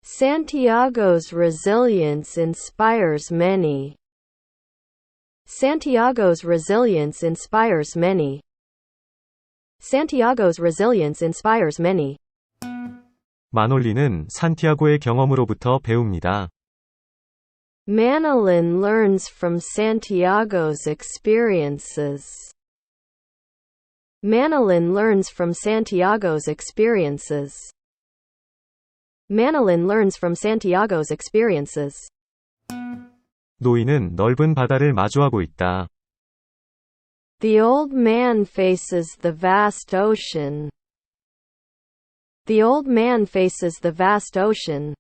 Santiago's resilience inspires many. Santiago's resilience inspires many. Santiago's resilience inspires many. 마놀리는 산티아고의 경험으로부터 배웁니다. Manolin learns from Santiago's experiences. Manolin learns from Santiago's experiences. Manolin learns from Santiago's experiences. 노인은 넓은 바다를 마주하고 있다. The old man faces the vast ocean. The old man faces the vast ocean.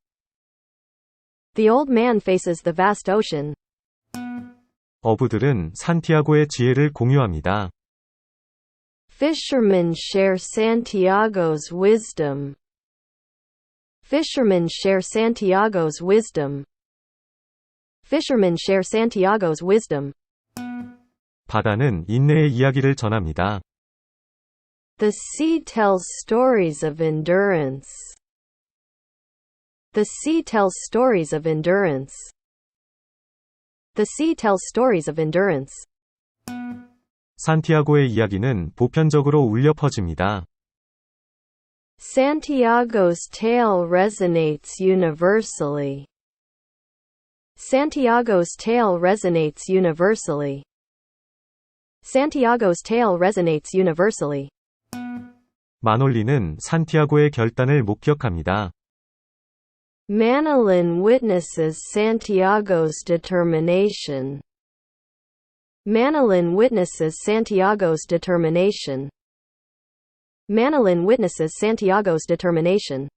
The old man faces the vast ocean. 어부들은 산티아고의 지혜를 공유합니다. Fishermen share Santiago's wisdom. Fishermen share Santiago's wisdom. Fishermen share Santiago's wisdom. 바다는 인내의 이야기를 전합니다. The sea tells stories of endurance. The sea tells stories of endurance. The sea tells stories of endurance. 산티아고의 이야기는 보편적으로 울려 퍼집니다. Santiago's tale resonates universally. Santiago's tale resonates universally. Santiago's tale resonates universally. 마놀리는 산티아고의 결단을 목격합니다. Manolin witnesses Santiago's determination. Manolin witnesses Santiago's determination. Manolin witnesses Santiago's determination.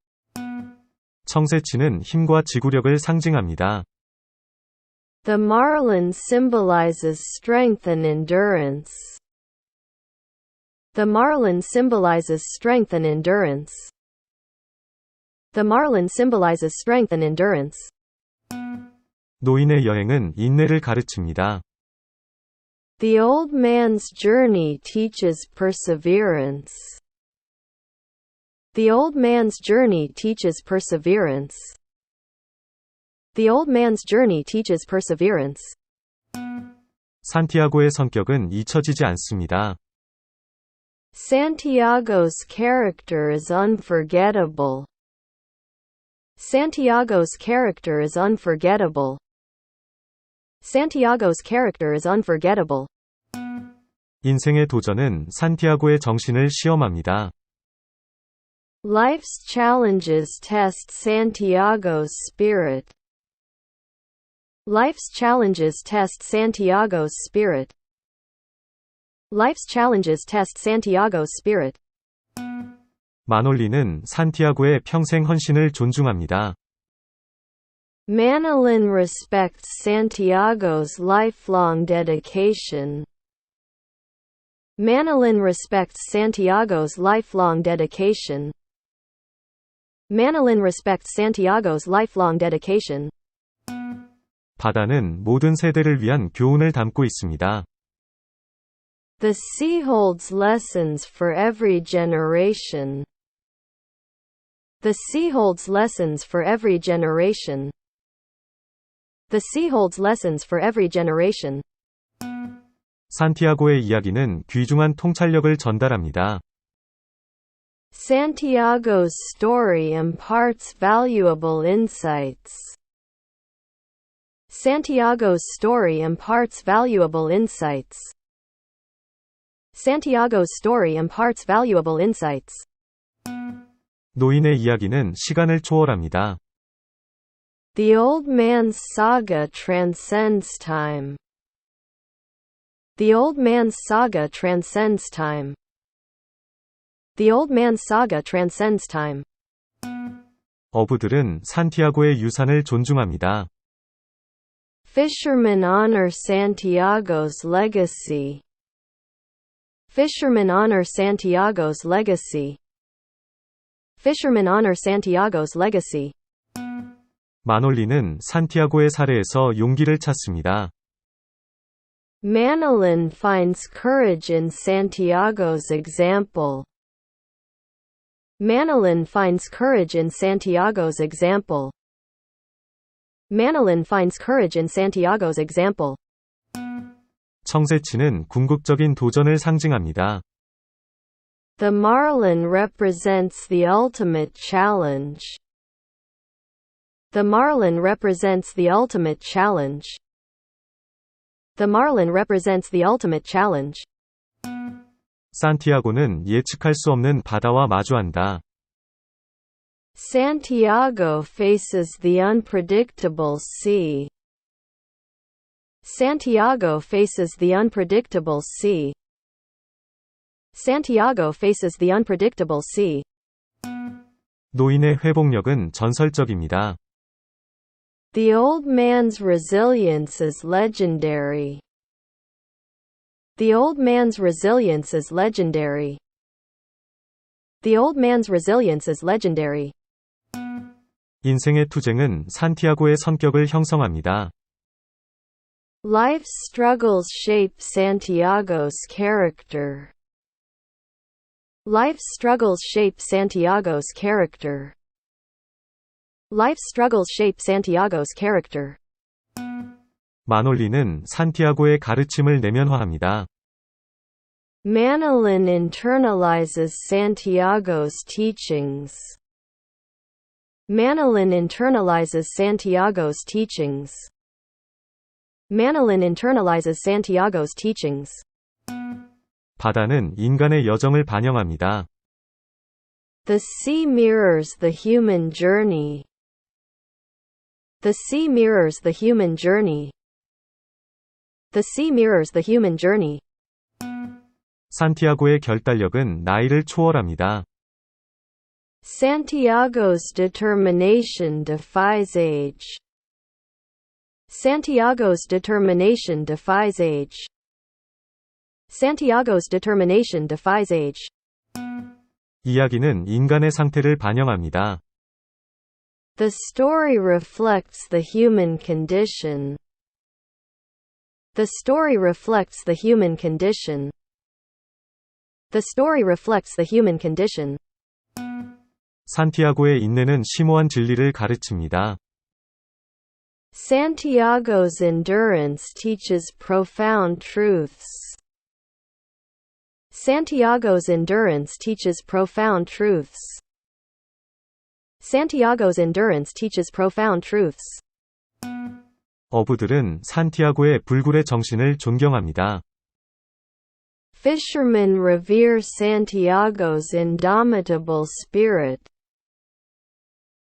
청새치는 힘과 지구력을 상징합니다. The marlin symbolizes strength and endurance. The marlin symbolizes strength and endurance. The marlin symbolizes strength and endurance. 노인의 여행은 인내를 가르칩니다. The old man's journey teaches perseverance. The old man's journey teaches perseverance. The old man's journey teaches perseverance. 산티아고의 성격은 잊혀지지 않습니다. Santiago's character is unforgettable. Santiago's character is unforgettable. Santiago's character is unforgettable. 인생의 도전은 산티아고의 정신을 시험합니다. Life's challenges test Santiago's spirit. Life's challenges test Santiago's spirit. Life's challenges test Santiago's spirit. 마놀리는 산티아고의 평생 헌신을 존중합니다. Manolin respects Santiago's lifelong dedication. Manolin respects Santiago's lifelong dedication. Manolin respects Santiago's lifelong dedication. 바다는 모든 세대를 위한 교훈을 담고 있습니다. The sea holds lessons for every generation. The sea holds lessons for every generation. The sea holds lessons for every generation. 산티아고의 이야기는 귀중한 통찰력을 전달합니다. Santiago's story imparts valuable insights. Santiago's story imparts valuable insights. Santiago's story imparts valuable insights. 노인의 이야기는 시간을 초월합니다. The old man's saga transcends time. The old man's saga transcends time. The old man's saga transcends time. 어부들은 산티아고의 유산을 존중합니다. Fishermen honor Santiago's legacy. Fishermen honor Santiago's legacy. Fishermen honor Santiago's legacy. 마놀리는 산티아고의 사례에서 용기를 찾습니다. Manolin finds courage in Santiago's example. Manilyn finds courage in Santiago's example. Manilyn finds courage in Santiago's example. 청새치는 궁극적인 도전을 상징합니다. The marlin represents the ultimate challenge. The marlin represents the ultimate challenge. The marlin represents the ultimate challenge. 산티아고는 예측할 수 없는 바다와 마주한다. Santiago faces the unpredictable sea. Santiago faces the unpredictable sea. Santiago faces the unpredictable sea. 노인의 회복력은 전설적입니다. The old man's resilience is legendary. The old man's resilience is legendary. The old man's resilience is legendary. 인생의 투쟁은 산티아고의 성격을 형성합니다. Life's struggles shape Santiago's character. Life's struggles shape Santiago's character. Life's struggles shape Santiago's character. 마놀리는 산티아고의 가르침을 내면화합니다. Manilyn internalizes Santiago's teachings. Manilyn internalizes Santiago's teachings. Manilyn internalizes Santiago's teachings. 바다는 인간의 여정을 반영합니다. The sea mirrors the human journey. The sea mirrors the human journey. The sea mirrors the human journey. 산티아고의 결단력은 나이를 초월합니다. Santiago's determination defies age. Santiago's determination defies age. Santiago's determination defies age. 이야기는 인간의 상태를 반영합니다. The story reflects the human condition. The story reflects the human condition. The story reflects the human condition. 산티아고의 인내는 심오한 진리를 가르칩니다. Santiago's endurance teaches profound truths. Santiago's endurance teaches profound truths. Santiago's endurance teaches profound truths. 어부들은 산티아고의 불굴의 정신을 존경합니다. Fishermen revere Santiago's indomitable spirit.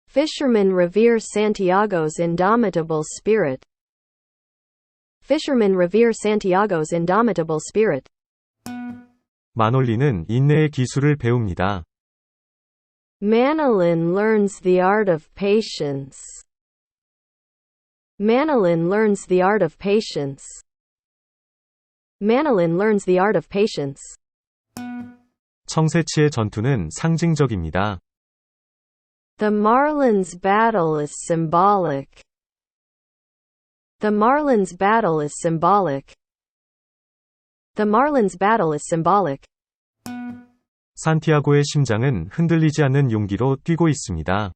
Fishermen revere Santiago's indomitable spirit. Fishermen revere Santiago's indomitable spirit. 마놀리는 인내의 기술을 배웁니다. Manilyn learns the art of patience. Manilyn learns the art of patience. Manilyn learns the art of patience. 청새치의 전투는 상징적입니다. The marlin's battle is symbolic. The marlin's battle is symbolic. The marlin's battle is symbolic. 산티아고의 심장은 흔들리지 않는 용기로 뛰고 있습니다.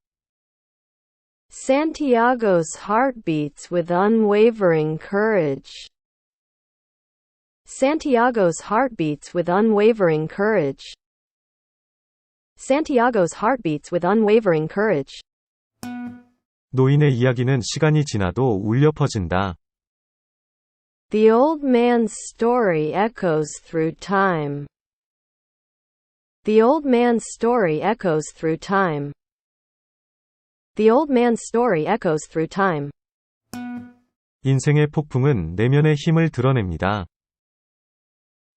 Santiago's heart beats with unwavering courage. Santiago's heart beats with unwavering courage. Santiago's heart beats with unwavering courage. 노인의 이야기는 시간이 지나도 울려 퍼진다. The old man's story echoes through time. The old man's story echoes through time. The old man's story echoes through time. 인생의 폭풍은 내면의 힘을 드러냅니다.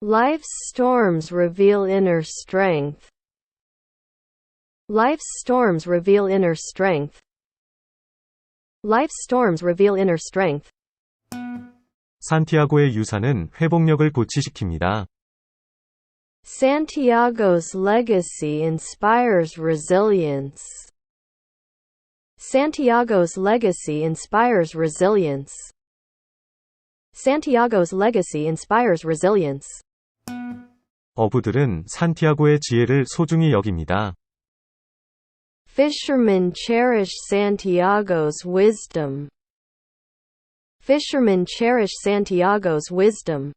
Life's storms reveal inner strength. Life's storms reveal inner strength. Life's storms reveal inner strength. 산티아고의 유산은 회복력을 고취시킵니다. Santiago's legacy inspires resilience. Santiago's legacy inspires resilience. Santiago's legacy inspires resilience. 어부들은 산티아고의 지혜를 소중히 여깁니다. Fishermen cherish Santiago's wisdom. Fishermen cherish Santiago's wisdom.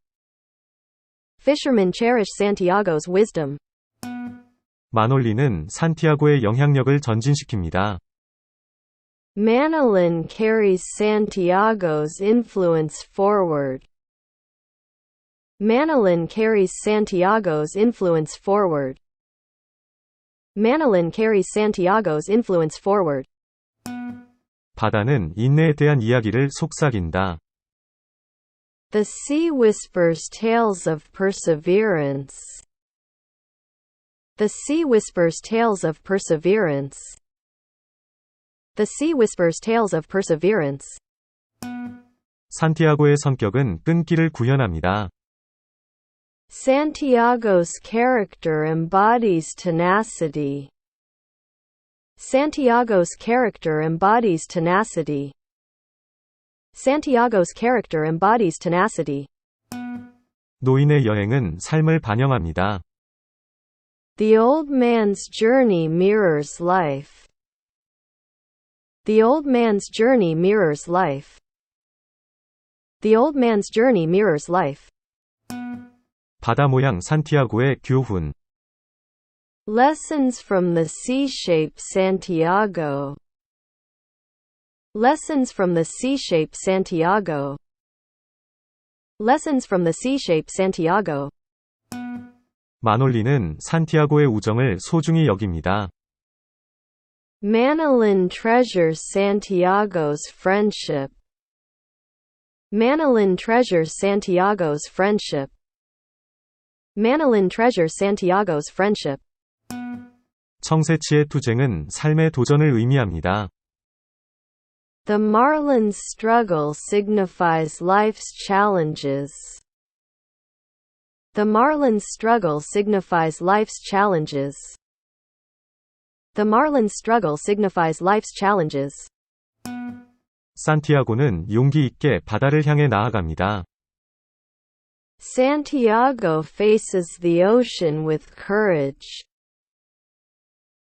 Fishermen cherish Santiago's wisdom. 마놀리는 산티아고의 영향력을 전진시킵니다. Manolin carries Santiago's influence forward. Manolin carries Santiago's influence forward. Manolin carries Santiago's influence forward. 바다는 인내에 대한 이야기를 속삭인다. The sea whispers tales of perseverance. The sea whispers tales of perseverance. The sea whispers tales of perseverance. 산티아고의 성격은 끈기를 구현합니다. Santiago's character embodies tenacity. Santiago's character embodies tenacity. Santiago's character embodies tenacity. 노인의 여행은 삶을 반영합니다. The old man's journey mirrors life. The old man's journey mirrors life. The old man's journey mirrors life. 바다 모양 산티아고의 교훈. Lessons from the sea-shaped Santiago. Lessons from the sea-shaped Santiago. Lessons from the sea-shaped Santiago. 마놀리는 산티아고의 우정을 소중히 여깁니다. Manolin treasures Santiago's friendship. Manolin treasures Santiago's friendship. Manolin treasures Santiago's friendship. 청새치의 투쟁은 삶의 도전을 의미합니다. The marlin's struggle signifies life's challenges. The marlin's struggle signifies life's challenges. The marlin's struggle signifies life's challenges. 산티아고는 용기 있게 바다를 향해 나아갑니다. Santiago faces the ocean with courage.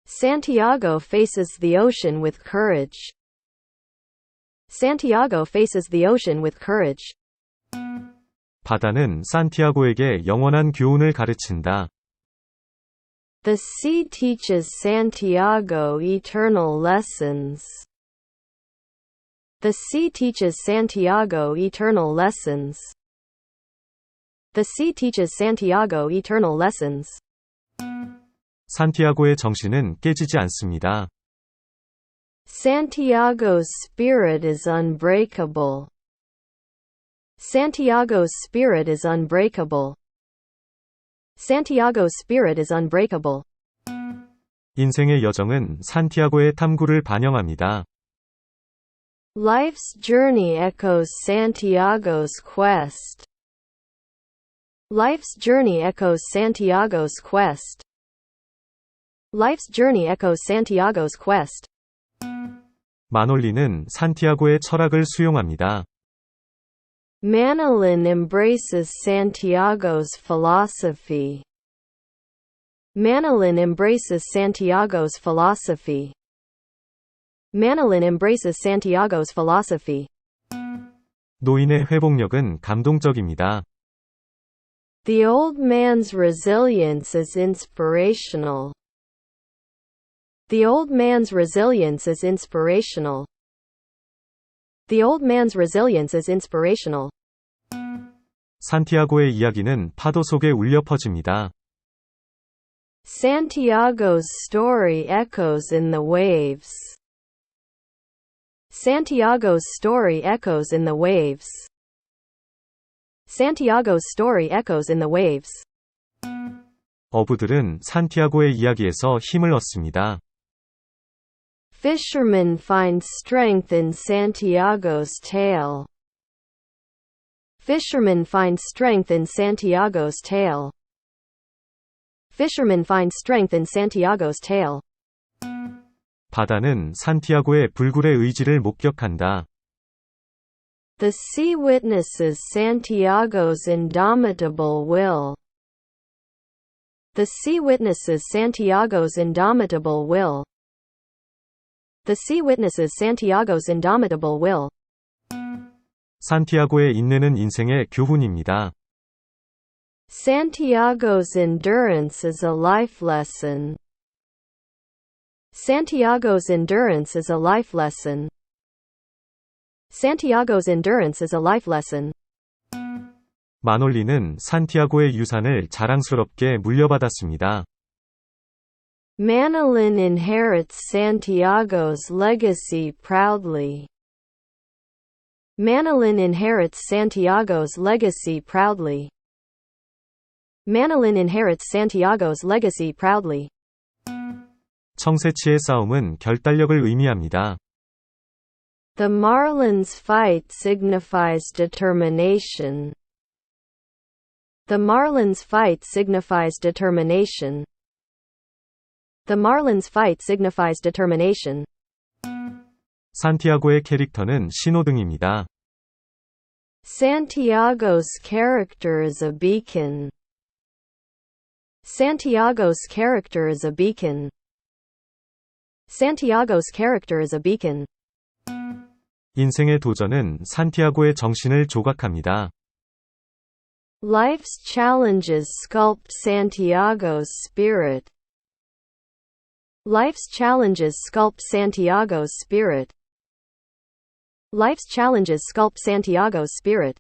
Santiago faces the ocean with courage. Santiago faces the ocean with courage. 바다는 산티아고에게 영원한 교훈을 가르친다. The sea teaches Santiago eternal lessons. The sea teaches Santiago eternal lessons. The sea teaches Santiago eternal lessons. 산티아고의 정신은 깨지지 않습니다. Santiago's spirit is unbreakable. Santiago's spirit is unbreakable. Santiago's spirit is unbreakable. 인생의 여정은 산티아고의 탐구를 반영합니다. Life's journey echoes Santiago's quest. Life's journey echoes Santiago's quest. Life's journey echoes Santiago's quest. 마놀리는 산티아고의 철학을 수용합니다. Manolin embraces Santiago's philosophy. Manolin embraces Santiago's philosophy. Manolin embraces Santiago's philosophy. 노인의 회복력은 감동적입니다. The old man's resilience is inspirational. The old man's resilience is inspirational. The old man's resilience is inspirational. 산티아고의 이야기는 파도 속에 울려 퍼집니다. Santiago's story echoes in the waves. Santiago's story echoes in the waves. Santiago's story echoes in the waves. 어부들은 산티아고의 이야기에서 힘을 얻습니다. Fishermen find strength in Santiago's tale. Fishermen find strength in Santiago's tale. Fishermen find strength in Santiago's tale. 바다는 산티아고의 불굴의 의지를 목격한다. The sea witnesses Santiago's indomitable will. The sea witnesses Santiago's indomitable will. The sea witnesses Santiago's indomitable will. 산티아고의 인내는 인생의 교훈입니다. Santiago's endurance is a life lesson. Santiago's endurance is a life lesson. Santiago's endurance is a life lesson. 마놀리는 산티아고의 유산을 자랑스럽게 물려받았습니다. Manolin inherits Santiago's legacy proudly. Manolin inherits Santiago's legacy proudly. Manolin inherits Santiago's legacy proudly. 청새치의 싸움은 결단력을 의미합니다. The marlin's fight signifies determination. The marlin's fight signifies determination. The marlin's fight signifies determination. 산티아고의 캐릭터는 신호등입니다. Santiago's character is a beacon. Santiago's character is a beacon. Santiago's character is a beacon. 인생의 도전은 산티아고의 정신을 조각합니다. Life's challenges sculpt Santiago's spirit. Life's challenges sculpt Santiago's spirit. Life's challenges sculpt Santiago's spirit.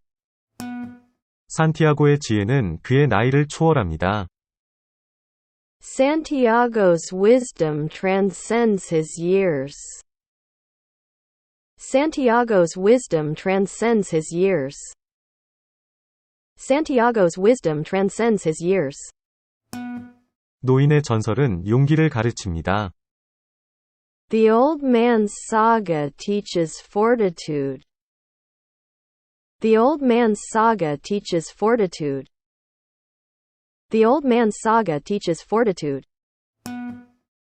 산티아고의 지혜는 그의 나이를 초월합니다. Santiago's wisdom transcends his years. Santiago's wisdom transcends his years. Santiago's wisdom transcends his years. 노인의 전설은 용기를 가르칩니다. The old man's saga teaches fortitude. The old man's saga teaches fortitude. The old man's saga teaches fortitude.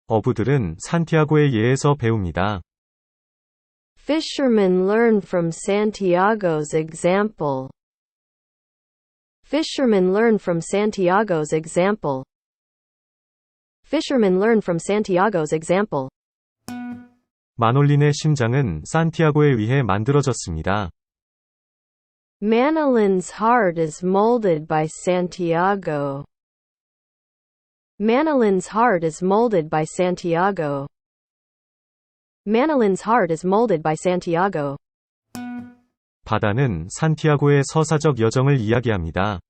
어부들은 산티아고의 예에서 배웁니다. Fishermen learn from Santiago's example. Fishermen learn from Santiago's example. Fishermen learn from Santiago's example. 마놀린의 심장은 산티아고에 의해 만들어졌습니다. Manolin's heart is molded by Santiago. Manolin's heart is molded by Santiago. Manolin's heart is molded by Santiago. 바다는 산티아고의 서사적 여정을 이야기합니다.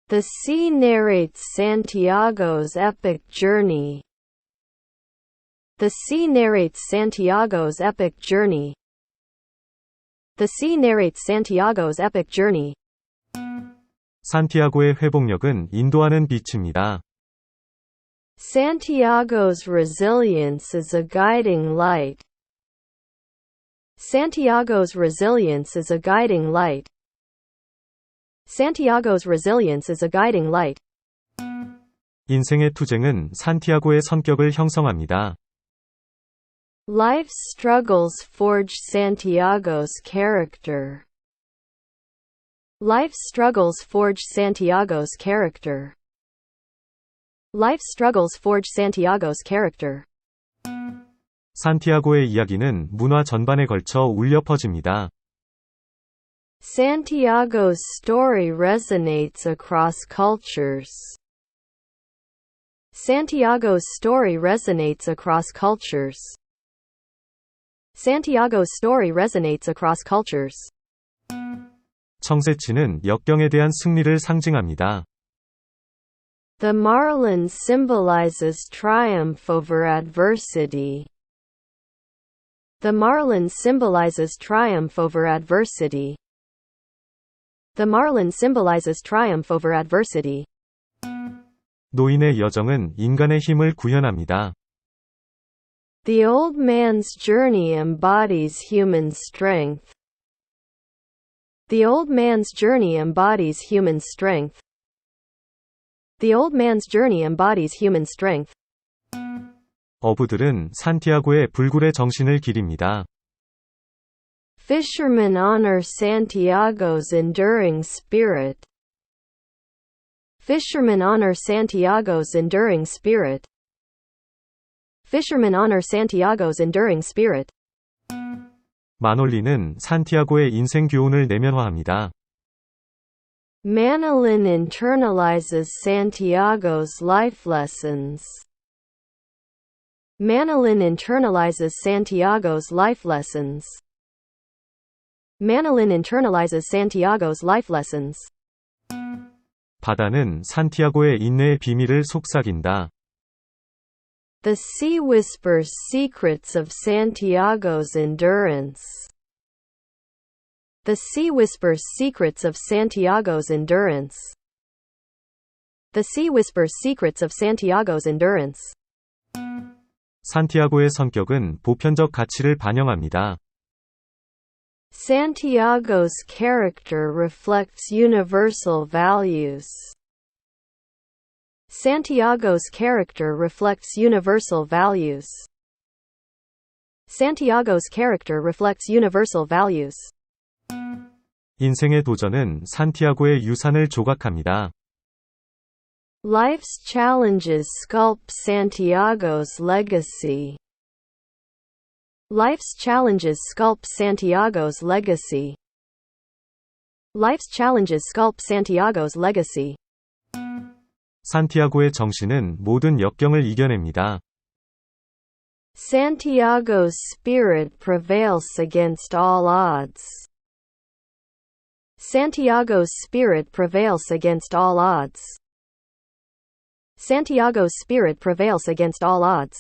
The sea narrates Santiago's epic journey. The sea narrates Santiago's epic journey. The sea narrates Santiago's epic journey. 산티아고의 회복력은 인도하는 빛입니다. Santiago's resilience is a guiding light. Santiago's resilience is a guiding light. Santiago's resilience is a guiding light. 인생의 투쟁은 산티아고의 성격을 형성합니다. Life's struggles forge Santiago's character. Life's struggles forge Santiago's character. Life's struggles forge Santiago's character. 산티아고의 이야기는 문화 전반에 걸쳐 울려 퍼집니다. Santiago's story resonates across cultures. Santiago's story resonates across cultures. Santiago's story resonates across cultures. 청새치는 역경에 대한 승리를 상징합니다. The marlin symbolizes triumph over adversity. The marlin symbolizes triumph over adversity. The marlin symbolizes triumph over adversity. 노인의 여정은 인간의 힘을 구현합니다. The old man's journey embodies human strength. The old man's journey embodies human strength. The old man's journey embodies human strength. 어부들은 산티아고의 불굴의 정신을 기립니다. Fishermen honor Santiago's enduring spirit. Fishermen honor Santiago's enduring spirit. Fishermen honor Santiago's enduring spirit. 마놀리는 산티아고의 인생 교훈을 내면화합니다. Manolin internalizes Santiago's life lessons. Manolin internalizes Santiago's life lessons. Manolin internalizes Santiago's life lessons. 바다는 산티아고의 인내의 비밀을 속삭인다. The sea whispers secrets of Santiago's endurance. The sea whispers secrets of Santiago's endurance. The sea whispers secrets of Santiago's endurance. 산티아고의 성격은 보편적 가치를 반영합니다. Santiago's character reflects universal values. Santiago's character reflects universal values. Santiago's character reflects universal values. 인생의 도전은 산티아고의 유산을 조각합니다. Life's challenges sculpt Santiago's legacy. Life's challenges sculpt Santiago's legacy. Life's challenges sculpt Santiago's legacy. 산티아고의 정신은 모든 역경을 이겨냅니다. Santiago's spirit prevails against all odds. Santiago's spirit prevails against all odds. Santiago's spirit prevails against all odds.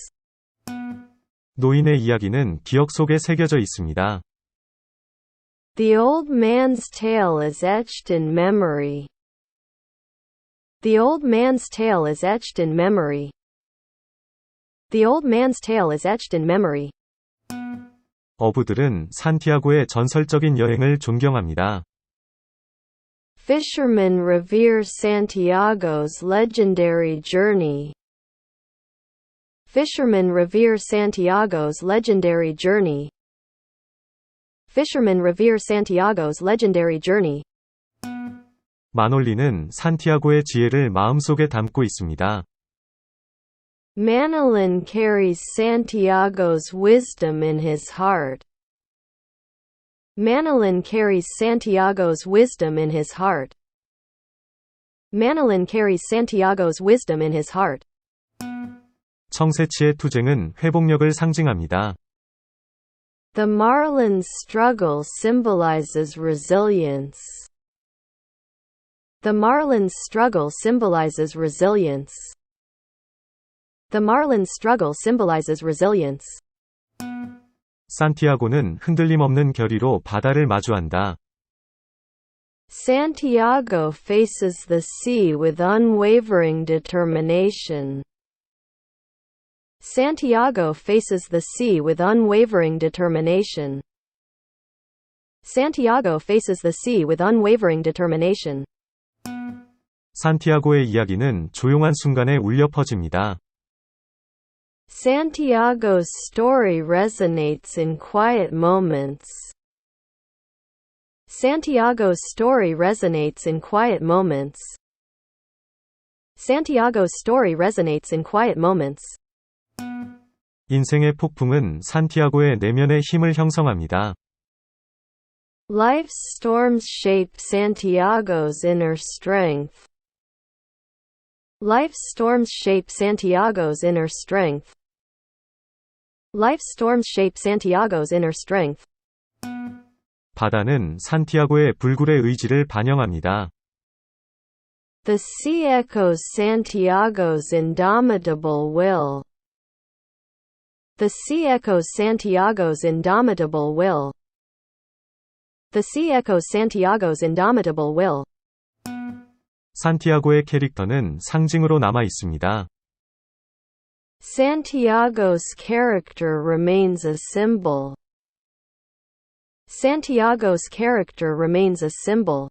노인의 이야기는 기억 속에 새겨져 있습니다. The old man's tale is etched in memory. The old man's tale is etched in memory. The old man's tale is etched in memory. 어부들은 산티아고의 전설적인 여행을 존경합니다. Fishermen revere Santiago's legendary journey. Fishermen revere Santiago's legendary journey. Fishermen revere Santiago's legendary journey. 마놀리는 산티아고의 지혜를 마음속에 담고 있습니다. Manolin carries Santiago's wisdom in his heart. Manolin carries Santiago's wisdom in his heart. Manolin carries Santiago's wisdom in his heart. 청새치의 투쟁은 회복력을 상징합니다. The marlin's struggle symbolizes resilience. The marlin's struggle symbolizes resilience. The marlin's struggle symbolizes resilience. 산티아고는 흔들림 없는 결의로 바다를 마주한다. Santiago faces the sea with unwavering determination. Santiago faces the sea with unwavering determination. Santiago faces the sea with unwavering determination. 산티아고의 이야기는 조용한 순간에 울려 퍼집니다. Santiago's story resonates in quiet moments. Santiago's story resonates in quiet moments. Santiago's story resonates in quiet moments. 인생의 폭풍은 산티아고의 내면의 힘을 형성합니다. Life's storms shape Santiago's inner strength. Life's storms shape Santiago's inner strength. Life's storms shape Santiago's inner strength. 바다는 산티아고의 불굴의 의지를 반영합니다. The sea echoes Santiago's indomitable will. The sea echoes Santiago's indomitable will. The sea echoes Santiago's indomitable will. 산티아고의 캐릭터는 상징으로 남아 있습니다. Santiago's character remains a symbol. Santiago's character remains a symbol.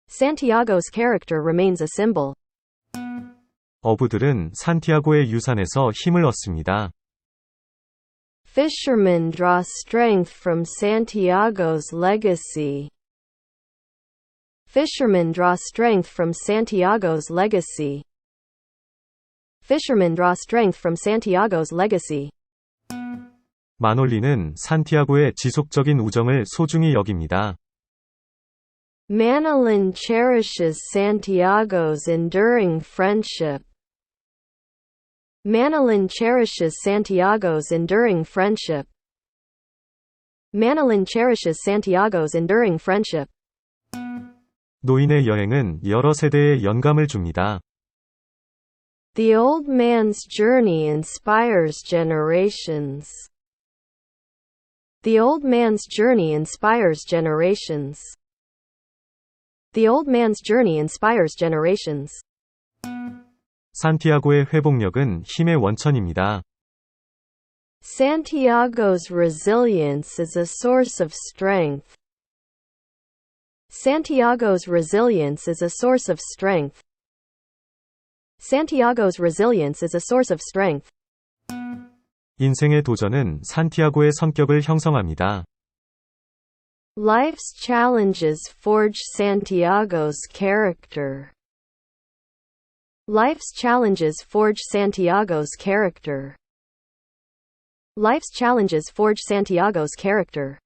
Santiago's character remains a symbol. 어부들은 산티아고의 유산에서 힘을 얻습니다. Fishermen draw strength from Santiago's legacy. Fishermen draw strength from Santiago's legacy. Fishermen draw strength from Santiago's legacy. 마놀리는 산티아고의 지속적인 우정을 소중히 여깁니다. Manolin cherishes Santiago's enduring friendship. Manolin cherishes Santiago's enduring friendship. Manolin cherishes Santiago's enduring friendship. 노인의 여행은 여러 세대에 영감을 줍니다. The old man's journey inspires generations. The old man's journey inspires generations. The old man's journey inspires generations. 산티아고의 회복력은 힘의 원천입니다. Santiago's resilience is a source of strength. Santiago's resilience is a source of strength. Santiago's resilience is a source of strength. 인생의 도전은 산티아고의 성격을 형성합니다. Life's challenges forge Santiago's character. Life's challenges forge Santiago's character. Life's challenges forge Santiago's character.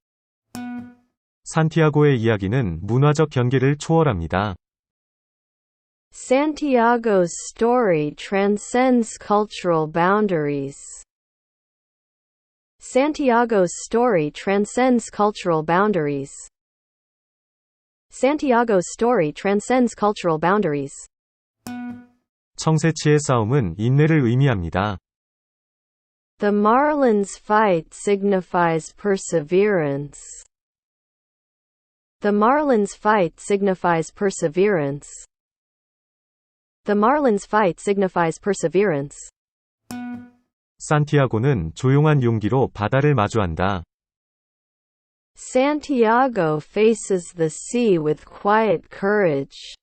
산티아고의 이야기는 문화적 경계를 초월합니다. Santiago's story transcends cultural boundaries. Santiago's story transcends cultural boundaries. Santiago's story transcends cultural boundaries. 청새치의 싸움은 인내를 의미합니다. The marlin's fight signifies perseverance. The marlin's fight signifies perseverance. The marlin's fight signifies perseverance. 산티아고는 조용한 용기로 바다를 마주한다. Santiago faces the sea with quiet courage.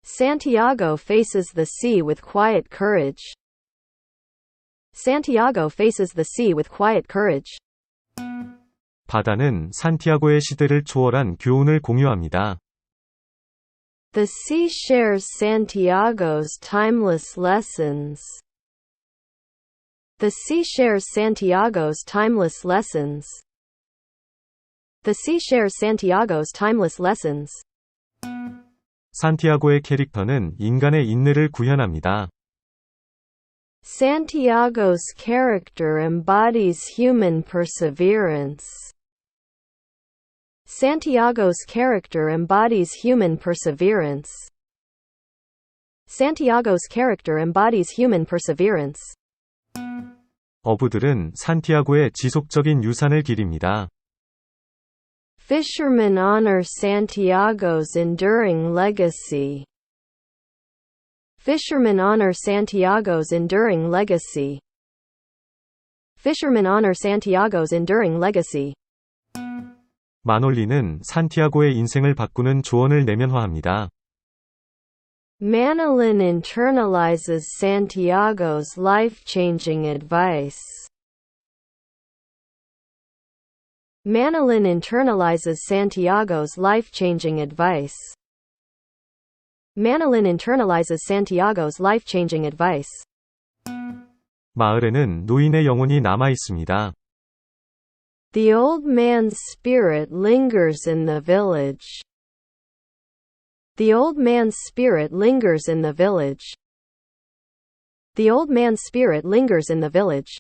Santiago faces the sea with quiet courage. Santiago faces the sea with quiet courage. 바다는 산티아고의 시대를 초월한 교훈을 공유합니다. The sea shares Santiago's timeless lessons. The sea shares Santiago's timeless lessons. The sea shares Santiago's timeless lessons. 산티아고의 캐릭터는 인간의 인내를 구현합니다. Santiago's character embodies human perseverance. Santiago's character embodies human perseverance. Santiago's character embodies human perseverance. 어부들은 산티아고의 지속적인 유산을 기립니다. Fishermen honor Santiago's enduring legacy. Fishermen honor Santiago's enduring legacy. Fishermen honor Santiago's enduring legacy. 마놀리는 산티아고의 인생을 바꾸는 조언을 내면화합니다. Manolin internalizes Santiago's life-changing advice. Manolin internalizes Santiago's life-changing advice. Manolin internalizes Santiago's life-changing advice. 마을에는 노인의 영혼이 남아 있습니다. The old man's spirit lingers in the village. The old man's spirit lingers in the village. The old man's spirit lingers in the village.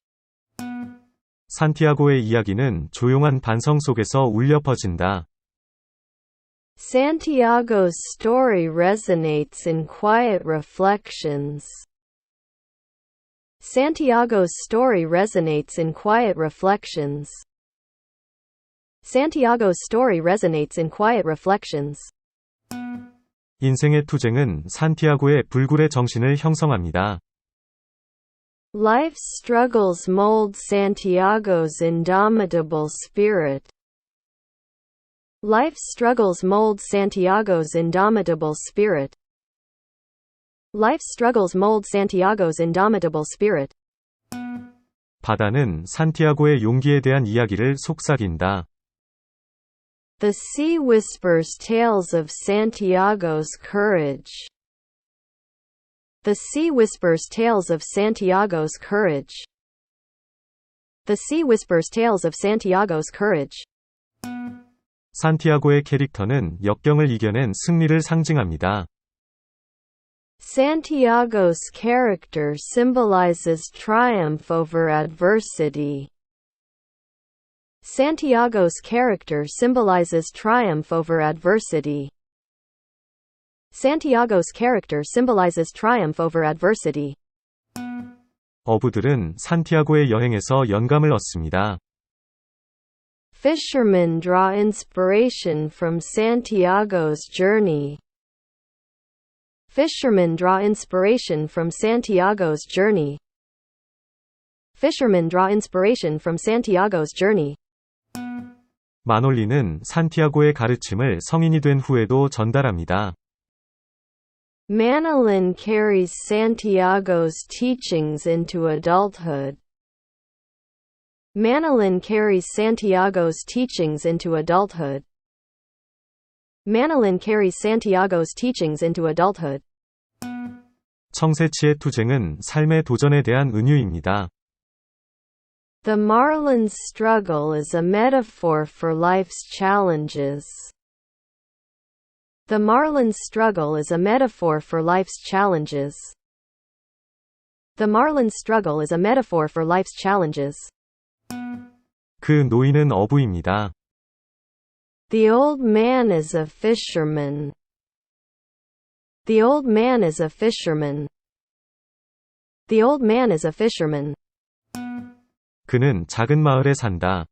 산티아고의 이야기는 조용한 반성 속에서 울려 퍼진다. Santiago's story resonates in quiet reflections. Santiago's story resonates in quiet reflections. Santiago's story resonates in quiet reflections. 인생의 투쟁은 산티아고의 불굴의 정신을 형성합니다. Life's struggles mold Santiago's indomitable spirit. Life's struggles mold Santiago's indomitable spirit. Life's struggles mold Santiago's indomitable spirit. 바다는 산티아고의 용기에 대한 이야기를 속삭인다. The sea whispers tales of Santiago's courage. The sea whispers tales of Santiago's courage. The sea whispers tales of Santiago's courage. 산티아고의 캐릭터는 역경을 이겨낸 승리를 상징합니다. Santiago's character symbolizes triumph over adversity. Santiago's character symbolizes triumph over adversity. Santiago's character symbolizes triumph over adversity. 어부들은 산티아고의 여행에서 영감을 얻습니다. Fishermen draw inspiration from Santiago's journey. Fishermen draw inspiration from Santiago's journey. Fishermen draw inspiration from Santiago's journey. 마놀리는 산티아고의 가르침을 성인이 된 후에도 전달합니다. Manolin carries Santiago's teachings into adulthood. Manolin carries Santiago's teachings into adulthood. Manolin carries Santiago's teachings into adulthood. 청새치의 투쟁은 삶의 도전에 대한 은유입니다. The marlin's struggle is a metaphor for life's challenges. The marlin's struggle is a metaphor for life's challenges. The marlin's struggle is a metaphor for life's challenges. 그 노인은 어부입니다. The old man is a fisherman. The old man is a fisherman. The old man is a fisherman. 그는 작은 마을에 산다.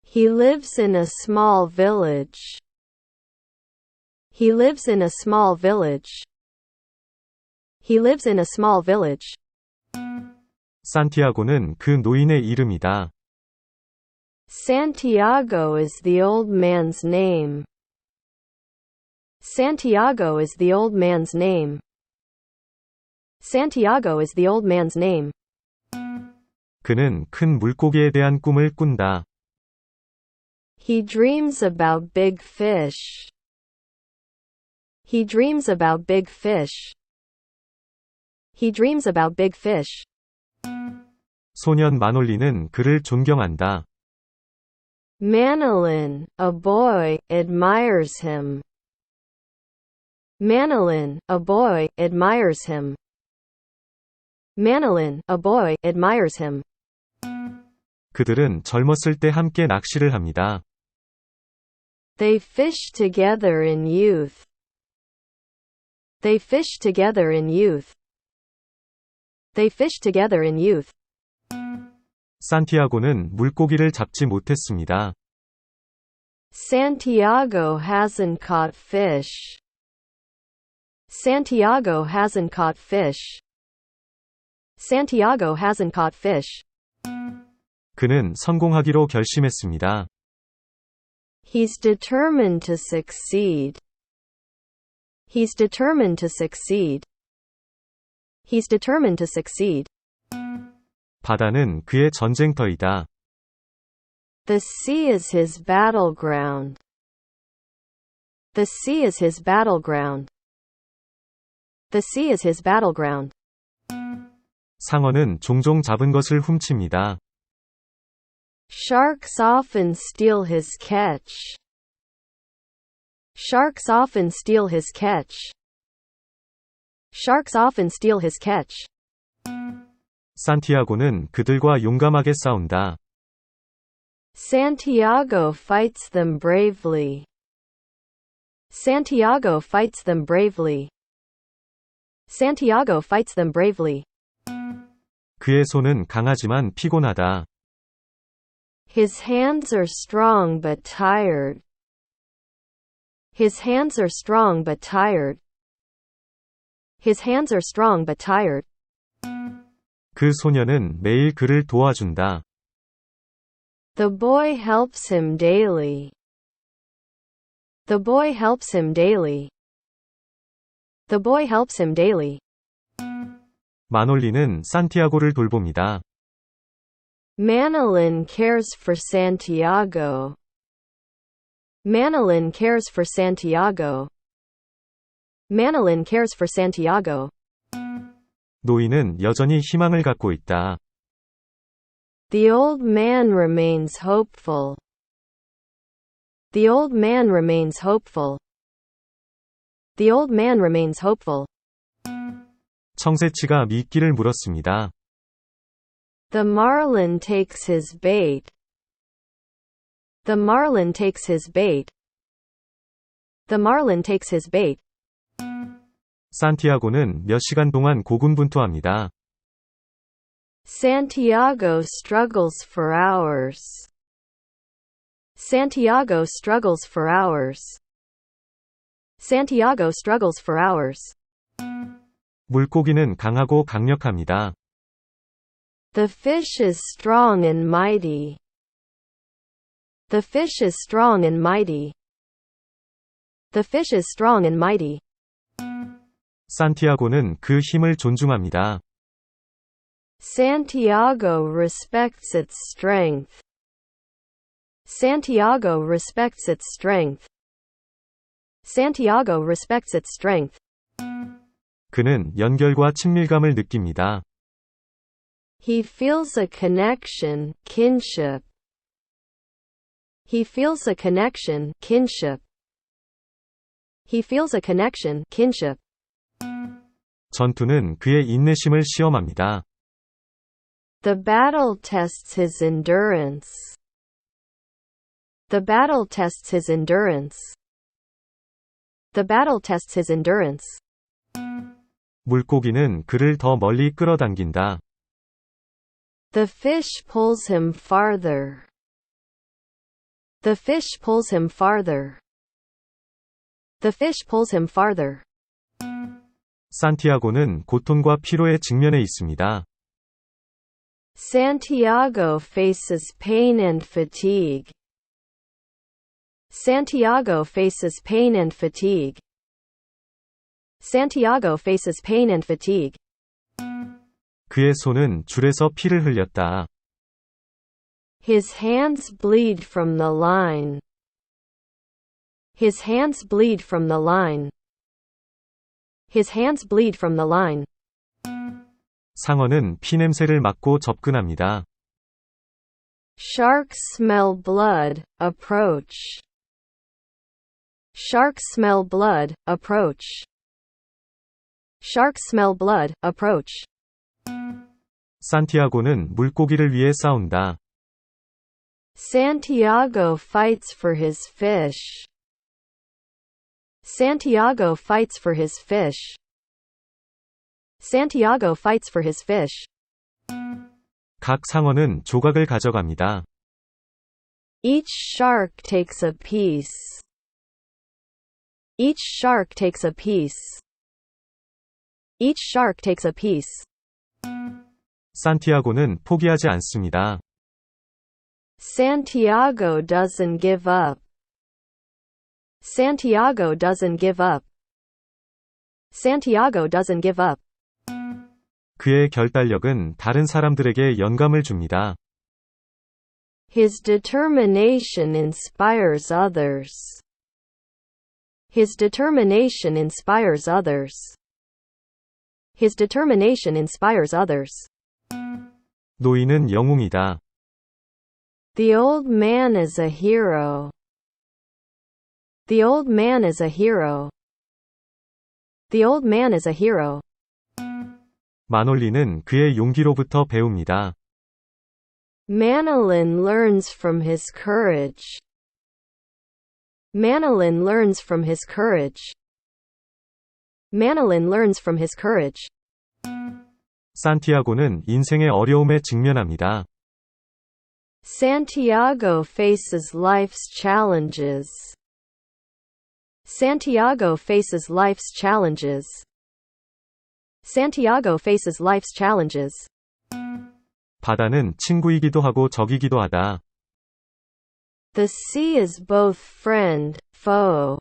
He lives in a small village. He lives in a small village. He lives in a small village. 산티아고는 그 노인의 이름이다. Santiago is the old man's name. Santiago is the old man's name. Santiago is the old man's name. 그는 큰 물고기에 대한 꿈을 꾼다. He dreams about big fish. He dreams about big fish. He dreams about big fish. 소년 마놀리는 그를 존경한다. Manolin, a boy, admires him. Manolin, a boy, admires him. Manolin, a boy, admires him. 그들은 젊었을 때 함께 낚시를 합니다. They fish together in youth. They fish together in youth. They fish together in youth. 산티아고는 물고기를 잡지 못했습니다. Santiago hasn't caught fish. Santiago hasn't caught fish. Santiago hasn't caught fish. 그는 성공하기로 결심했습니다. He's determined to succeed. He's determined to succeed. He's determined to succeed. 바다는 그의 전쟁터이다. The sea is his battleground. The sea is his battleground. The sea is his battleground. 상어는 종종 잡은 것을 훔칩니다. Sharks often steal his catch. Sharks often steal his catch. Sharks often steal his catch. 산티아고는 그들과 용감하게 싸운다. Santiago fights them bravely. Santiago fights them bravely. Santiago fights them bravely. 그의 손은 강하지만 피곤하다. His hands are strong but tired. His hands are strong but tired. His hands are strong but tired. 그 소녀는 매일 그를 도와준다. The boy helps him daily. The boy helps him daily. The boy helps him daily. 마놀리는 산티아고를 돌봅니다. Manolin cares for Santiago. Manolin cares for Santiago. Manolin cares for Santiago. 노인은 여전히 희망을 갖고 있다. The old man remains hopeful. The old man remains hopeful. The old man remains hopeful. 청새치가 미끼를 물었습니다. The marlin takes his bait. The marlin takes his bait. The marlin takes his bait. 산티아고는 몇 시간 동안 고군분투합니다. Santiago struggles for hours. Santiago struggles for hours. Santiago struggles for hours. 물고기는 강하고 강력합니다. The fish is strong and mighty. The fish is strong and mighty. The fish is strong and mighty. 산티아고는 그 힘을 존중합니다. Santiago respects its strength. Santiago respects its strength. Santiago respects its strength. 그는 연결과 친밀감을 느낍니다. He feels a connection, kinship. He feels a connection, kinship. He feels a connection, kinship. 전투는 그의 인내심을 시험합니다. The battle tests his endurance. The battle tests his endurance. The battle tests his endurance. 물고기는 그를 더 멀리 끌어당긴다. The fish pulls him farther. The fish pulls him farther. The fish pulls him farther. 산티아고는 고통과 피로에 직면해 있습니다. Santiago faces pain and fatigue. Santiago faces pain and fatigue. Santiago faces pain and fatigue. 그의 손은 줄에서 피를 흘렸다. His hands bleed from the line. His hands bleed from the line. His hands bleed from the line. 상어는 피냄새를 맡고 접근합니다. Sharks smell blood, approach. Sharks smell blood, approach. Sharks smell blood, approach. 산티아고는 물고기를 위해 싸운다. Santiago fights for his fish. Santiago fights for his fish. Santiago fights for his fish. 각 상어는 조각을 가져갑니다. Each shark takes a piece. Each shark takes a piece. Each shark takes a piece. 산티아고는 포기하지 않습니다. Santiago doesn't give up. Santiago doesn't give up. Santiago doesn't give up. 그의 결단력은 다른 사람들에게 영감을 줍니다. His determination inspires others. His determination inspires others. His determination inspires others. 노인은 영웅이다. The old man is a hero. The old man is a hero. The old man is a hero. 마놀리는 그의 용기로부터 배웁니다. Manolin learns from his courage. Manolin learns from his courage. Manolin learns from his courage. 산티아고는 인생의 어려움에 직면합니다. Santiago faces life's challenges. Santiago faces life's challenges. Santiago faces life's challenges. 바다는 친구이기도 하고 적이기도 하다. The sea is both friend, foe.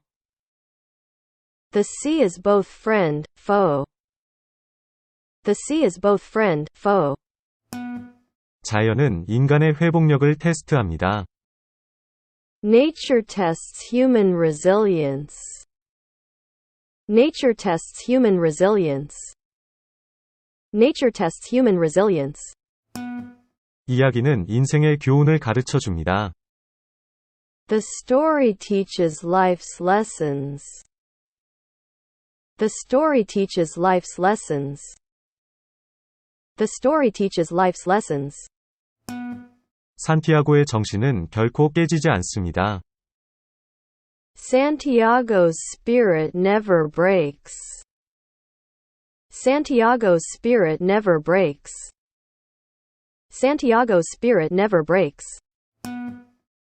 The sea is both friend, foe. The sea is both friend, foe. 자연은 인간의 회복력을 테스트합니다. Nature tests human resilience. Nature tests human resilience. Nature tests human resilience. 이야기는 인생의 교훈을 가르쳐 줍니다. The story teaches life's lessons. The story teaches life's lessons. The story teaches life's lessons. 산티아고의 정신은 결코 깨지지 않습니다. Santiago's spirit never breaks. Santiago's spirit never breaks. Santiago's spirit never breaks.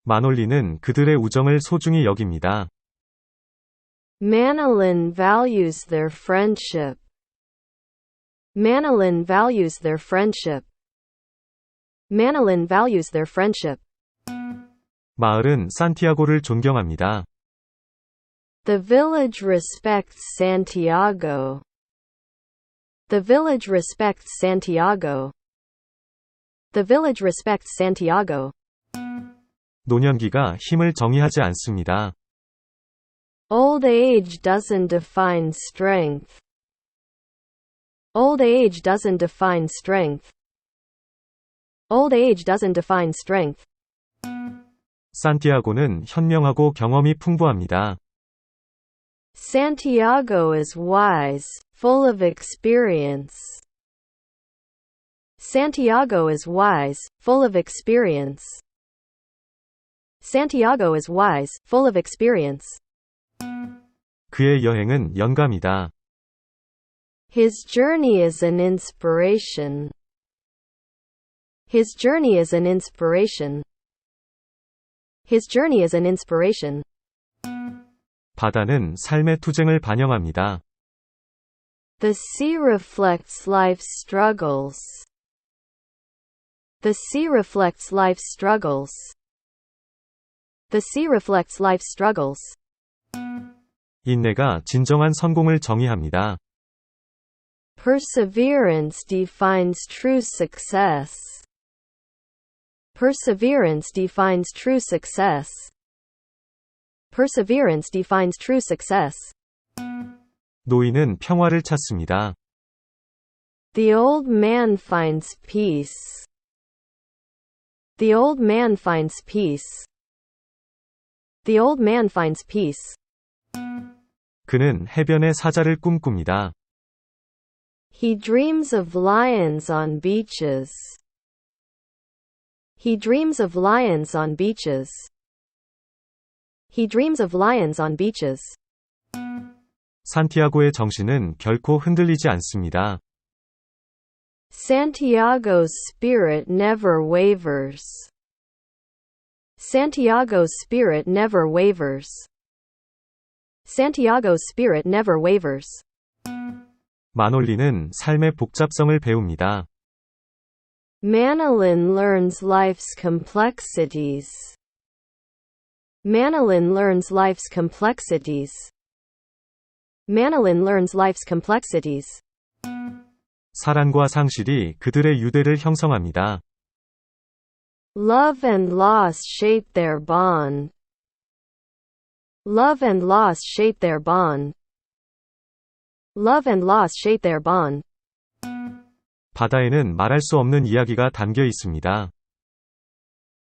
마놀리는 그들의 우정을 소중히 여깁니다. Manolin values their friendship. Manolin values their friendship. Manolin values their friendship. 마을은 산티아고를 존경합니다. The village respects Santiago. The village respects Santiago. The village respects Santiago. 노년기가 힘을 정의하지 않습니다. Old age doesn't define strength. Old age doesn't define strength. Old age doesn't define strength. 산티아고는 현명하고 경험이 풍부합니다. Santiago is wise, full of experience. Santiago is wise, full of experience. Santiago is wise, full of experience. 그의 여행은 영감이다. His journey is an inspiration. His journey is an inspiration. His journey is an inspiration. 바다는 삶의 투쟁을 반영합니다. The sea reflects life's struggles. The sea reflects life's struggles. The sea reflects life's struggles. 인내가 진정한 성공을 정의합니다. Perseverance defines true success. Perseverance defines true success. Perseverance defines true success. 노인은 평화를 찾습니다. The old man finds peace. The old man finds peace. The old man finds peace. 그는 해변의 사자를 꿈꿉니다. He dreams of lions on beaches. He dreams of lions on beaches. He dreams of lions on beaches. 산티아고의 정신은 결코 흔들리지 않습니다. Santiago's spirit never wavers. Santiago's spirit never wavers. Santiago's spirit never wavers. 마놀리는 삶의 복잡성을 배웁니다. Manolin learns life's complexities. Manolin learns life's complexities. Manolin learns life's complexities. 사랑과 상실이 그들의 유대를 형성합니다. Love and loss shape their bond. Love and loss shape their bond. Love and loss shape their bond. 바다에는 말할 수 없는 이야기가 담겨 있습니다.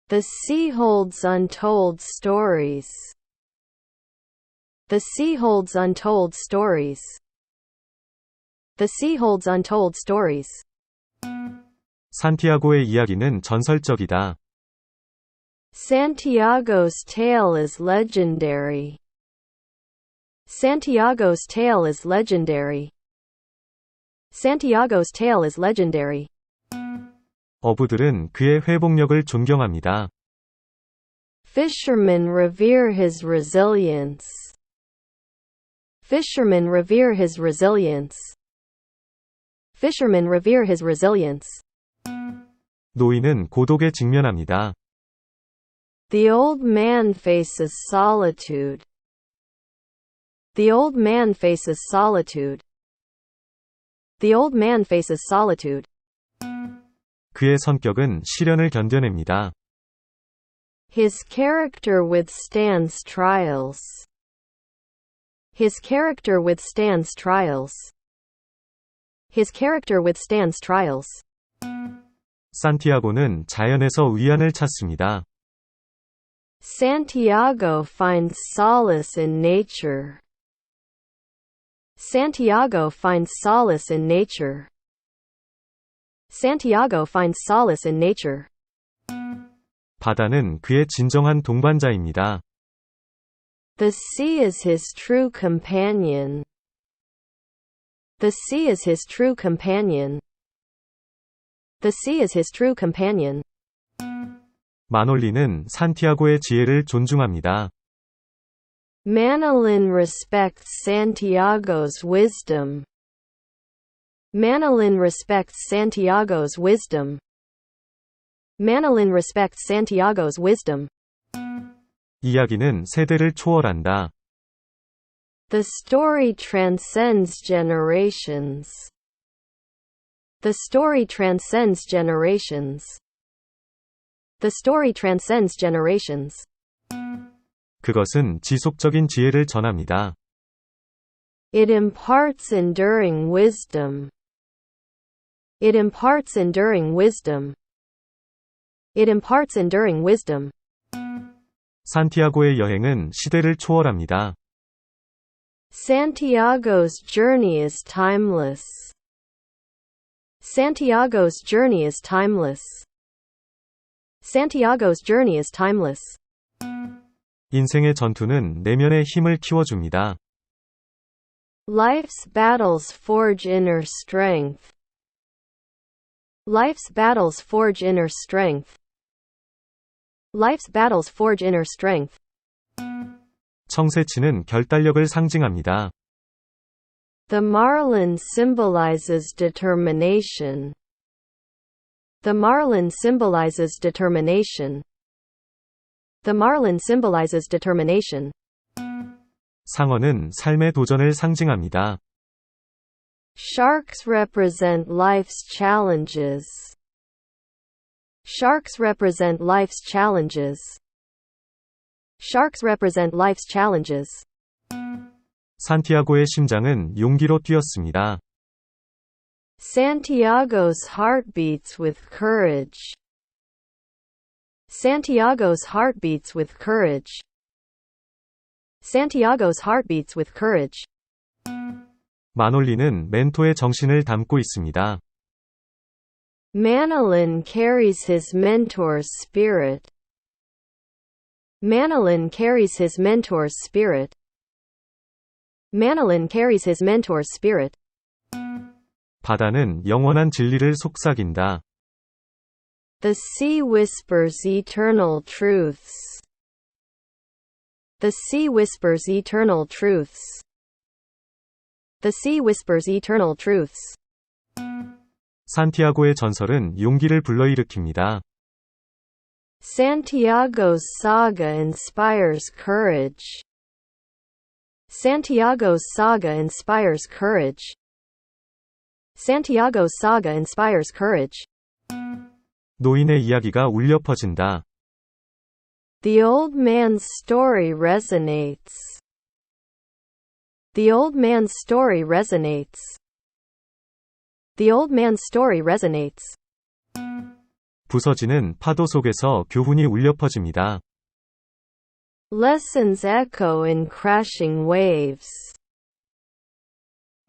The sea holds untold stories. The sea holds untold stories. The sea holds untold stories. 산티아고의 이야기는 전설적이다. Santiago's tale is legendary. Santiago's tale is legendary. Santiago's tale is legendary. 어부들은 그의 회복력을 존경합니다. Fishermen revere his resilience. Fishermen revere his resilience. Fishermen revere his resilience. 노인은 고독에 직면합니다. The old man faces solitude. The old man faces solitude. The old man faces solitude. 그의 성격은 시련을 견뎌냅니다. His character withstands trials. His character withstands trials. His character withstands trials. 산티아고는 자연에서 위안을 찾습니다. Santiago finds solace in nature. Santiago finds solace in nature. Santiago finds solace in nature. 바다는 그의 진정한 동반자입니다. The sea is his true companion. The sea is his true companion. The sea is his true companion. 마놀리는 산티아고의 지혜를 존중합니다. Manolin respects Santiago's wisdom. Manolin respects Santiago's wisdom. Manolin respects Santiago's wisdom. 이야기는 세대를 초월한다. The story transcends generations. The story transcends generations. The story transcends generations. 그것은 지속적인 지혜를 전합니다. It imparts enduring wisdom. It imparts enduring wisdom. It imparts enduring wisdom. 산티아고의 여행은 시대를 초월합니다. Santiago's journey is timeless. Santiago's journey is timeless. Santiago's journey is timeless. 인생의 전투는 내면의 힘을 키워줍니다. Life's battles forge inner strength. Life's battles forge inner strength. Life's battles forge inner strength. 청새치는 결단력을 상징합니다. The marlin symbolizes determination. The marlin symbolizes determination. The marlin symbolizes determination. 상어는 삶의 도전을 상징합니다. Sharks represent life's challenges. Sharks represent life's challenges. Sharks represent life's challenges. 산티아고의 심장은 용기로 뛰었습니다. Santiago's heart beats with courage. Santiago's heart beats with courage. Santiago's heart beats with courage. 마놀리는 멘토의 정신을 담고 있습니다. Manolin carries his mentor's spirit. Manolin carries his mentor's spirit. Manolin carries his mentor's spirit. 바다는 영원한 진리를 속삭인다. The sea whispers eternal truths. The sea whispers eternal truths. The sea whispers eternal truths. 산티아고의 전설은 용기를 불러일으킵니다. Santiago's saga inspires courage. Santiago's saga inspires courage. Santiago's saga inspires courage. 노인의 이야기가 울려 퍼진다. The old man's story resonates. The old man's story resonates. The old man's story resonates. 부서지는 파도 속에서 교훈이 울려 퍼집니다. Lessons echo in crashing waves.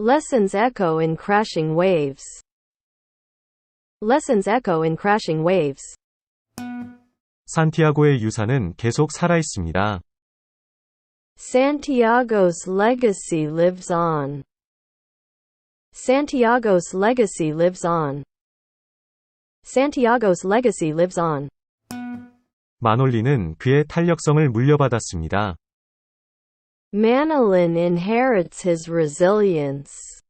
Lessons echo in crashing waves. Lessons echo in crashing waves. 산티아고의 유산은 계속 살아있습니다. Santiago's legacy lives on. Santiago's legacy lives on. Santiago's legacy lives on. 마놀리는 그의 탄력성을 물려받았습니다. Manolin inherits his resilience.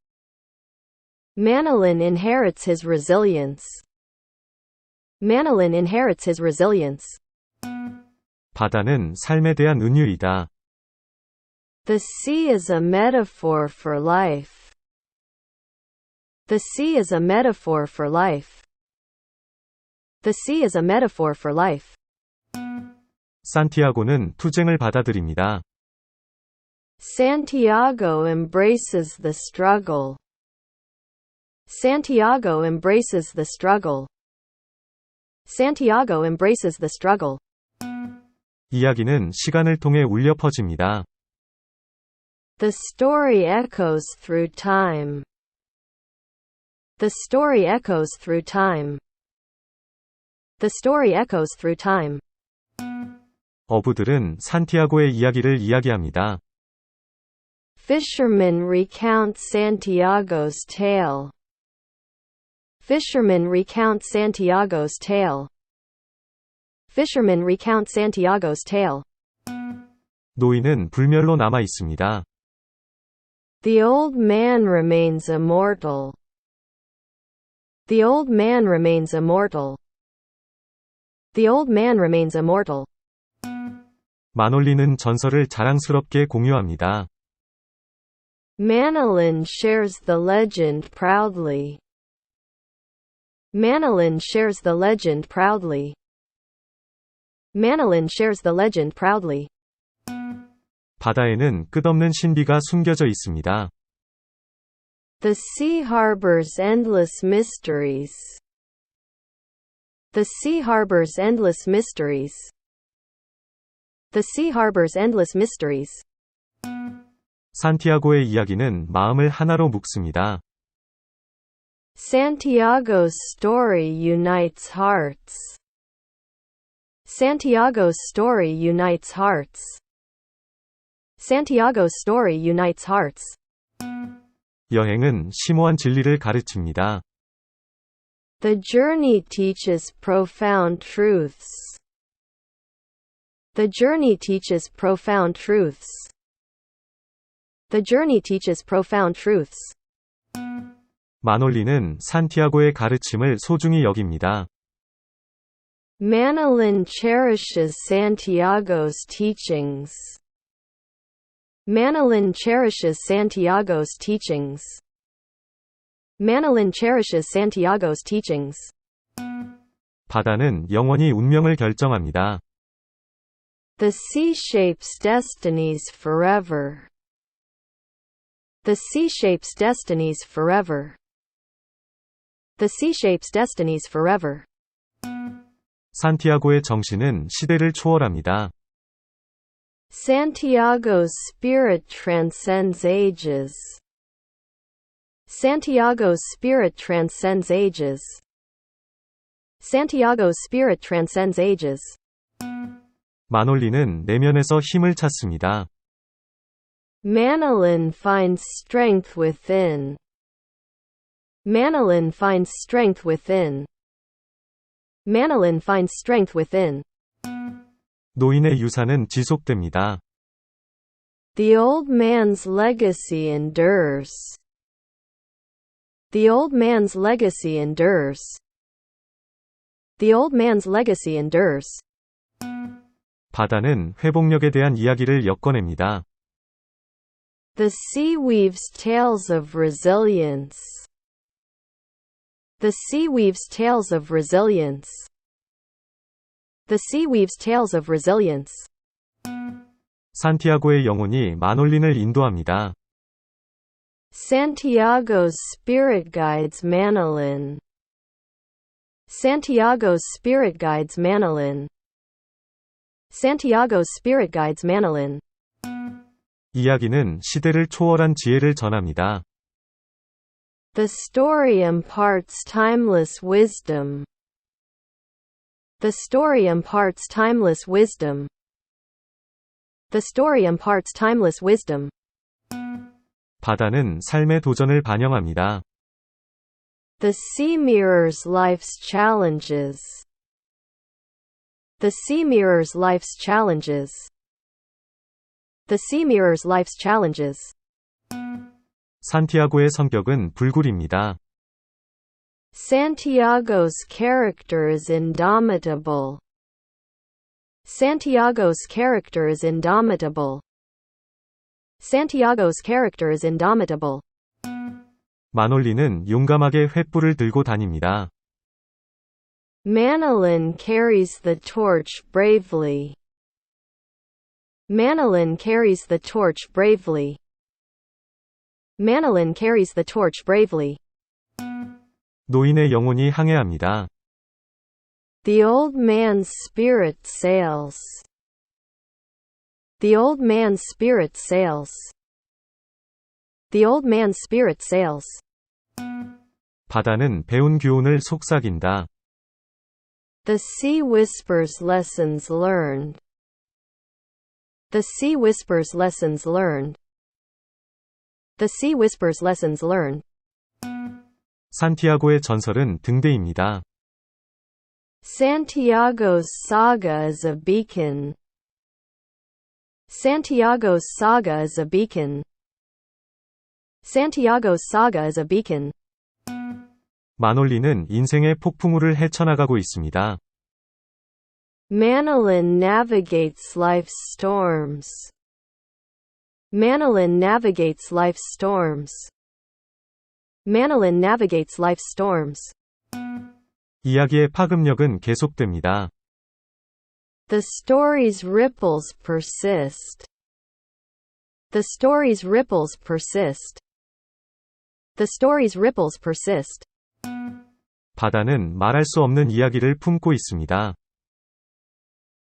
Manolin inherits his resilience. Manolin inherits his resilience. 바다는 삶에 대한 은유이다. The sea is a metaphor for life. The sea is a metaphor for life. The sea is a metaphor for life. 산티아고는 투쟁을 받아들입니다. Santiago embraces the struggle. Santiago embraces the struggle. Santiago embraces the struggle. 이야기는 시간을 통해 울려 퍼집니다. The story echoes through time. The story echoes through time. The story echoes through time. 어부들은 산티아고의 이야기를 이야기합니다. Fishermen recount Santiago's tale. Fishermen recount Santiago's tale. Fishermen recount Santiago's tale. 노인은 불멸로 남아 있습니다. The old man remains immortal. The old man remains immortal. The old man remains immortal. 마놀리는 전설을 자랑스럽게 공유합니다. Manolin shares the legend proudly. Manolin shares the legend proudly. Manolin shares the legend proudly. 바다에는 끝없는 신비가 숨겨져 있습니다. The sea harbors endless mysteries. The sea harbors endless mysteries. The sea harbors endless mysteries. 산티아고의 이야기는 마음을 하나로 묶습니다. Santiago's story unites hearts. Santiago's story unites hearts. Santiago's story unites hearts. 여행은 심오한 진리를 가르칩니다. The journey teaches profound truths. The journey teaches profound truths. The journey teaches profound truths. 마놀리는 산티아고의 가르침을 소중히 여깁니다. Manolin cherishes Santiago's teachings. Manolin cherishes Santiago's teachings. Manolin cherishes Santiago's teachings. 바다는 영원히 운명을 결정합니다. The sea shapes destinies forever. The sea shapes destinies forever. The sea shapes destinies forever. 산티아고의 정신은 시대를 초월합니다. Santiago's spirit transcends ages. Santiago's spirit transcends ages. Santiago's spirit transcends ages. 마놀리는 내면에서 힘을 찾습니다. Manolin finds strength within. Manolin finds strength within. Manolin finds strength within. 노인의 유산은 지속됩니다. The old man's legacy endures. The old man's legacy endures. The old man's legacy endures. 바다는 회복력에 대한 이야기를 엮어냅니다. The sea weaves tales of resilience. The sea weaves tales of resilience. The sea weaves tales of resilience. 산티아고의 영혼이 마놀린을 인도합니다. Santiago's spirit guides Manolin. Santiago's spirit guides Manolin. Santiago's spirit guides Manolin. 이야기는 시대를 초월한 지혜를 전합니다. The story imparts timeless wisdom. The story imparts timeless wisdom. The story imparts timeless wisdom. 바다는 삶의 도전을 반영합니다. The sea mirrors life's challenges. The sea mirrors life's challenges. The sea mirrors life's challenges. 산티아고의 성격은 불굴입니다. Santiago's character is indomitable. Santiago's character is indomitable. Santiago's character is indomitable. 마놀리는 용감하게 횃불을 들고 다닙니다. Manolin carries the torch bravely. Manolin carries the torch bravely. Manolin carries the torch bravely. 노인의 영혼이 항해합니다. The old man's spirit sails. The old man's spirit sails. The old man's spirit sails. 바다는 배운 교훈을 속삭인다. The sea whispers lessons learned. The sea whispers lessons learned. The sea whispers lessons learned. 산티아고의 전설은 등대입니다. Santiago's saga is a beacon. Santiago's saga is a beacon. Santiago's saga is a beacon. 마놀리는 인생의 폭풍우를 헤쳐나가고 있습니다. Manolin navigates life's storms. Manolin navigates life's storms. Manolin navigates life's storms. 이야기의 파급력은 계속됩니다. The story's ripples persist. The story's ripples persist. The story's ripples persist. 바다는 말할 수 없는 이야기를 품고 있습니다.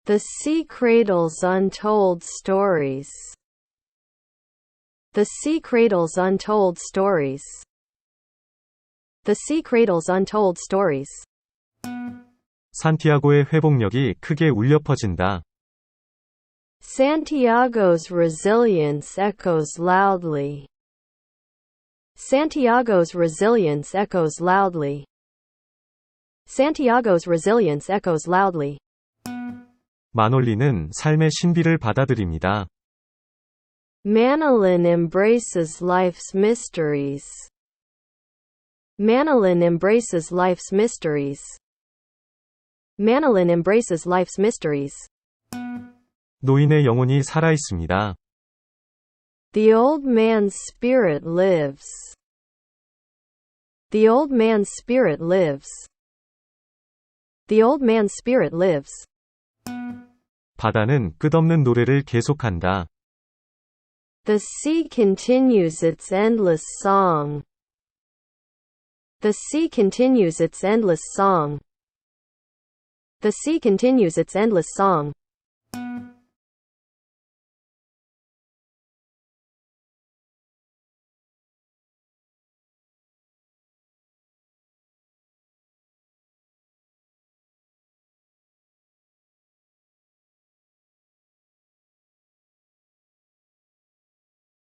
The sea cradles untold stories. The sea cradles untold stories. The sea cradles untold stories. 산티아고의 회복력이 크게 울려 퍼진다. Santiago's resilience echoes loudly. Santiago's resilience echoes loudly. Santiago's resilience echoes loudly. 마놀리는 삶의 신비를 받아들입니다. Manolin embraces life's mysteries. Manolin embraces life's mysteries. Manolin embraces life's mysteries. 노인의 영혼이 살아 있습니다. The old man's spirit lives. The old man's spirit lives. The old man's spirit lives. 바다는 끝없는 노래를 계속한다. The sea continues its endless song. The sea continues its endless song. The sea continues its endless song.